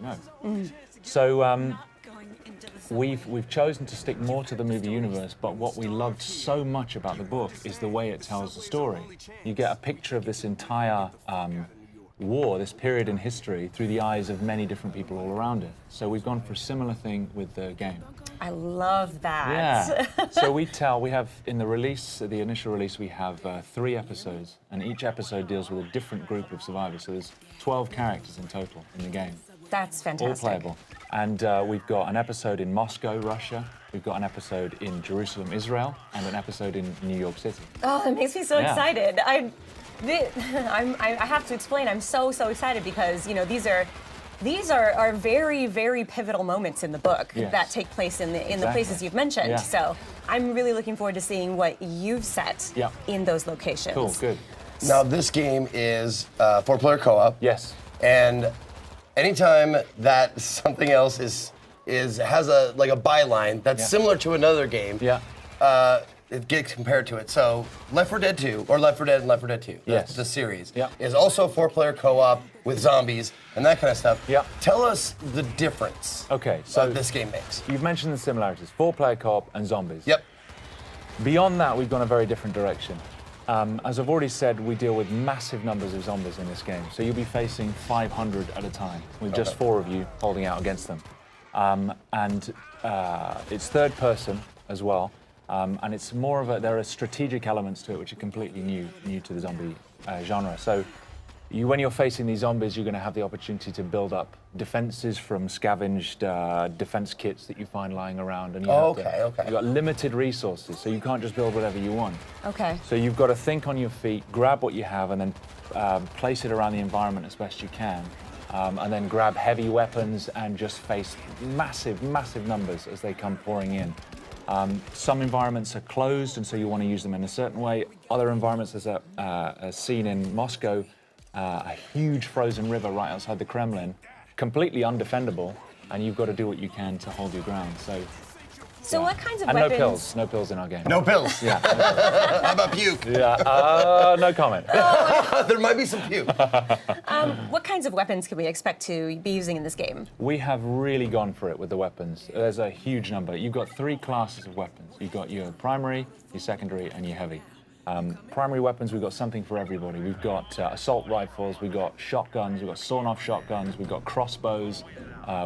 know. So we've chosen to stick more to the movie universe, but what we loved so much about the book is the way it tells the story. You get a picture of this entire war, this period in history, through the eyes of many different people all around it. So we've gone for a similar thing with the game. I love that. Yeah. So we have, in the release, the initial release, we have 3 episodes, and each episode deals with a different group of survivors. So there's 12 characters in total in the game. That's fantastic. All playable. And we've got an episode in Moscow, Russia. We've got an episode in Jerusalem, Israel, and an episode in New York City. Oh, it makes me so excited. I have to explain. I'm so excited because these are very, very pivotal moments in the book that take place in the places you've mentioned. Yeah. So I'm really looking forward to seeing what you've set in those locations. Cool, good. Now this game is 4-player co-op. Yes. And anytime that something else has a byline that's similar to another game, it gets compared to it. So Left 4 Dead 2, or Left 4 Dead and Left 4 Dead 2, the series, is also 4-player co-op with zombies and that kind of stuff. Yeah. Tell us the difference that this game makes. You've mentioned the similarities, 4-player co-op and zombies. Yep. Beyond that, we've gone a very different direction. As I've already said, we deal with massive numbers of zombies in this game. So you'll be facing 500 at a time, with just 4 of you holding out against them. It's third person as well. And it's more of there are strategic elements to it which are completely new to the zombie genre. So when you're facing these zombies, you're going to have the opportunity to build up defenses from scavenged defense kits that you find lying around. And you've got limited resources, so you can't just build whatever you want. Okay. So you've got to think on your feet, grab what you have, and then place it around the environment as best you can. And then grab heavy weapons and just face massive numbers as they come pouring in. Some environments are closed, and so you want to use them in a certain way. Other environments, there's a scene in Moscow, a huge frozen river right outside the Kremlin, completely undefendable, and you've got to do what you can to hold your ground. So what kinds of and weapons? no pills in our game. No pills? Yeah. How about puke? Yeah, no comment. There might be some puke. What kinds of weapons can we expect to be using in this game? We have really gone for it with the weapons. There's a huge number. You've got 3 classes of weapons. You've got your primary, your secondary, and your heavy. Primary weapons, we've got something for everybody. We've got assault rifles, we've got shotguns, we've got sawn-off shotguns, we've got crossbows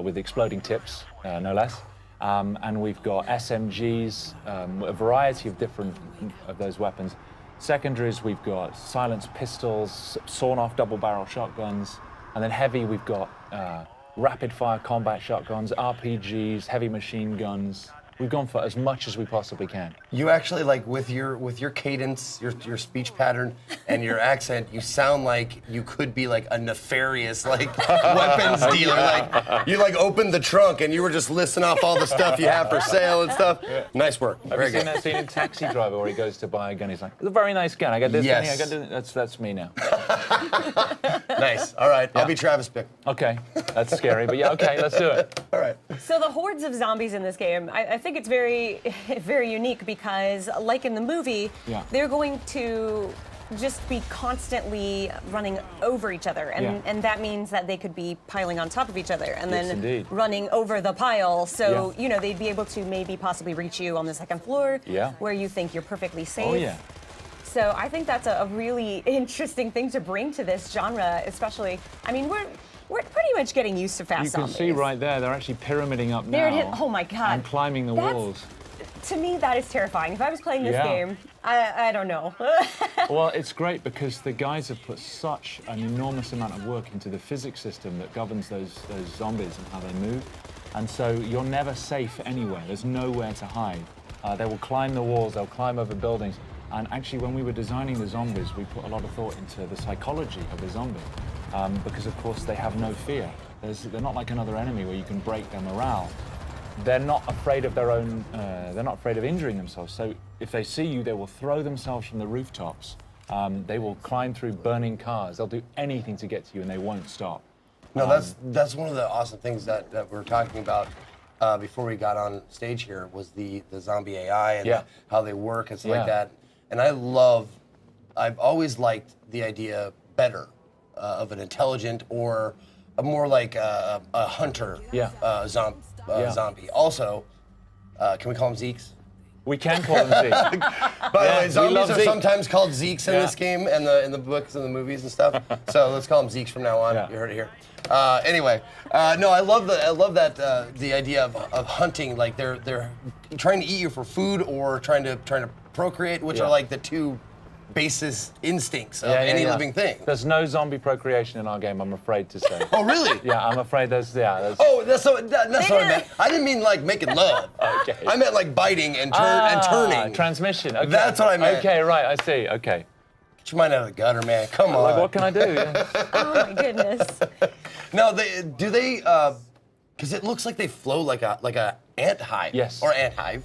with exploding tips, no less. And we've got SMGs, a variety of different of those weapons. Secondaries, we've got silenced pistols, sawn-off double-barrel shotguns, and then heavy, we've got rapid-fire combat shotguns, RPGs, heavy machine guns. We've gone for as much as we possibly can. You actually, with your cadence, your speech pattern, and your accent, you sound like you could be a nefarious weapons dealer. You opened the trunk and you were just listing off all the stuff you have for sale and stuff. Yeah. Nice work. Have you seen that scene in Taxi Driver where he goes to buy a gun? He's like, "It's a very nice gun. I got this gun. I got this." That's me now. Nice. All right. I'll be Travis Bickle. Okay. That's scary, but okay, let's do it. All right. So the hordes of zombies in this game, I think it's very, very unique because, like in the movie, they're going to just be constantly running over each other, and that means that they could be piling on top of each other and then running over the pile. So they'd be able to maybe possibly reach you on the second floor, where you think you're perfectly safe. Oh yeah. So I think that's a really interesting thing to bring to this genre, especially. I mean, we're pretty much getting used to fast zombies. You can see right there, they're actually pyramiding up now. There it is. Oh my God. And climbing the walls. To me, that is terrifying. If I was playing this game, I don't know. Well, it's great because the guys have put such an enormous amount of work into the physics system that governs those zombies and how they move. And so you're never safe anywhere. There's nowhere to hide. They will climb the walls, they'll climb over buildings. And actually, when we were designing the zombies, we put a lot of thought into the psychology of the zombie. Because, of course, they have no fear. They're not like another enemy where you can break their morale. They're not afraid of their own, they're not afraid of injuring themselves. So if they see you, they will throw themselves from the rooftops. They will climb through burning cars. They'll do anything to get to you, and they won't stop. No, that's one of the awesome things that we were talking about before we got on stage here was the zombie AI and how they work and stuff like that. And I've always liked the idea better of an intelligent or more like a hunter zombie. Also, can we call them Zeeks? We can call them Zeeks. By the way, zombies are sometimes called Zeeks in this game and in the books and the movies and stuff. So let's call them Zeeks from now on. You heard it here. Anyway, no, I love that the idea of hunting. Like they're trying to eat you for food or trying to procreate, which are like the two basis instincts of any living thing. There's no zombie procreation in our game, I'm afraid to say. Oh, really? Yeah, I'm afraid there's. Oh, that's what I meant. I didn't mean like making love. Okay. I meant like biting and turning. Transmission. Okay. That's what I meant. Okay, right, I see. Okay. Get your mind out of the gutter, man. Come on. Like, what can I do? Yeah. Oh my goodness. No, do they? Because it looks like they flow like a ant hive. Yes. Or ant hive.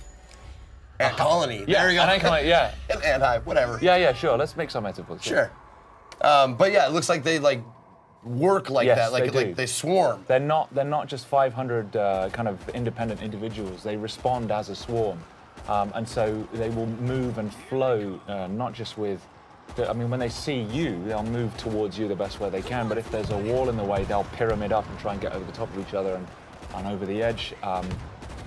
Ant colony. Yeah, there you go. an ant colony, yeah. An ant hive, whatever. Yeah, sure. Let's make some metaphors. Sure. But yeah, it looks like they like work like that. Like they swarm. They're not just 500 kind of independent individuals. They respond as a swarm, and so they will move and flow, not just with. I mean, when they see you, they'll move towards you the best way they can. But if there's a wall in the way, they'll pyramid up and try and get over the top of each other and over the edge.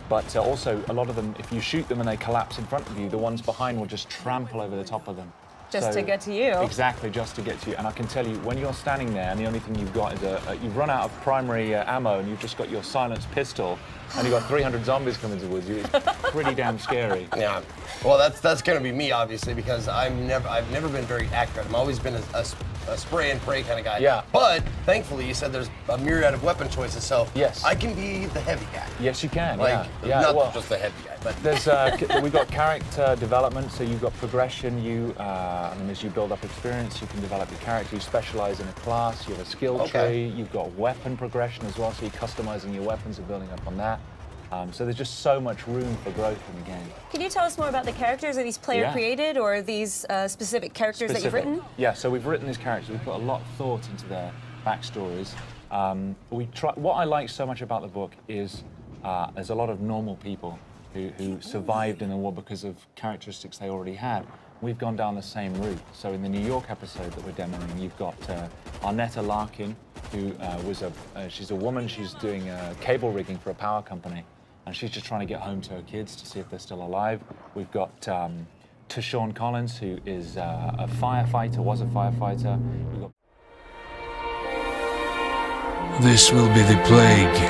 But also, a lot of them, if you shoot them and they collapse in front of you, the ones behind will just trample over the top of them. Just to get to you. Exactly, just to get to you. And I can tell you, when you're standing there and the only thing you've got is you've run out of primary ammo and you've just got your silenced pistol and you've got 300 zombies coming towards you, it's pretty damn scary. Yeah. Well, that's going to be me, obviously, because I've never been very accurate. I've always been a spray and pray kind of guy. Yeah. But thankfully, you said there's a myriad of weapon choices, so yes. I can be the heavy guy. Yes, you can. Like, not just the heavy guy, but there's we've got character development, so you've got progression. And as you build up experience, you can develop your character. You specialize in a class. You have a skill tree. You've got weapon progression as well, so you're customizing your weapons and building up on that. So there's just so much room for growth in the game. Can you tell us more about the characters? Are these player created or are these specific characters that you've written? Yeah, so we've written these characters. We've put a lot of thought into their backstories. What I like so much about the book is there's a lot of normal people who survived in the war because of characteristics they already had. We've gone down the same route. So in the New York episode that we're demoing, you've got Arnetta Larkin, who she's a woman. She's doing cable rigging for a power company. And she's just trying to get home to her kids to see if they're still alive. We've got Tashawn Collins, who is a firefighter, was a firefighter. This will be the plague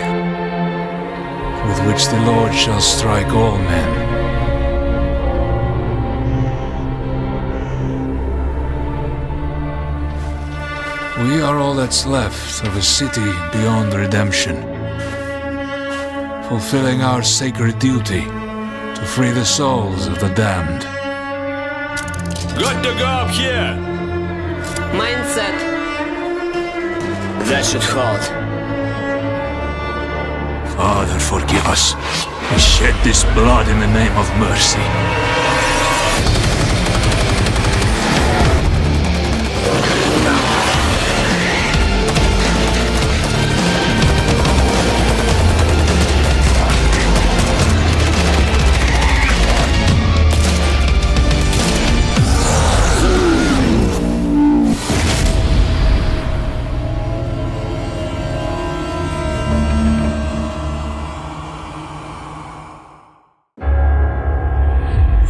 with which the Lord shall strike all men. We are all that's left of a city beyond redemption, fulfilling our sacred duty to free the souls of the damned. Good to go up here! Mindset. That should hold. Father, forgive us. We shed this blood in the name of mercy.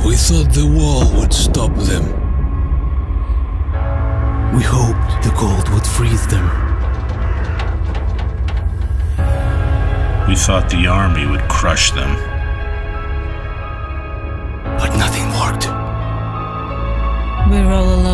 We thought the wall would stop them. We hoped the cold would freeze them. We thought the army would crush them. But nothing worked. We're all alone.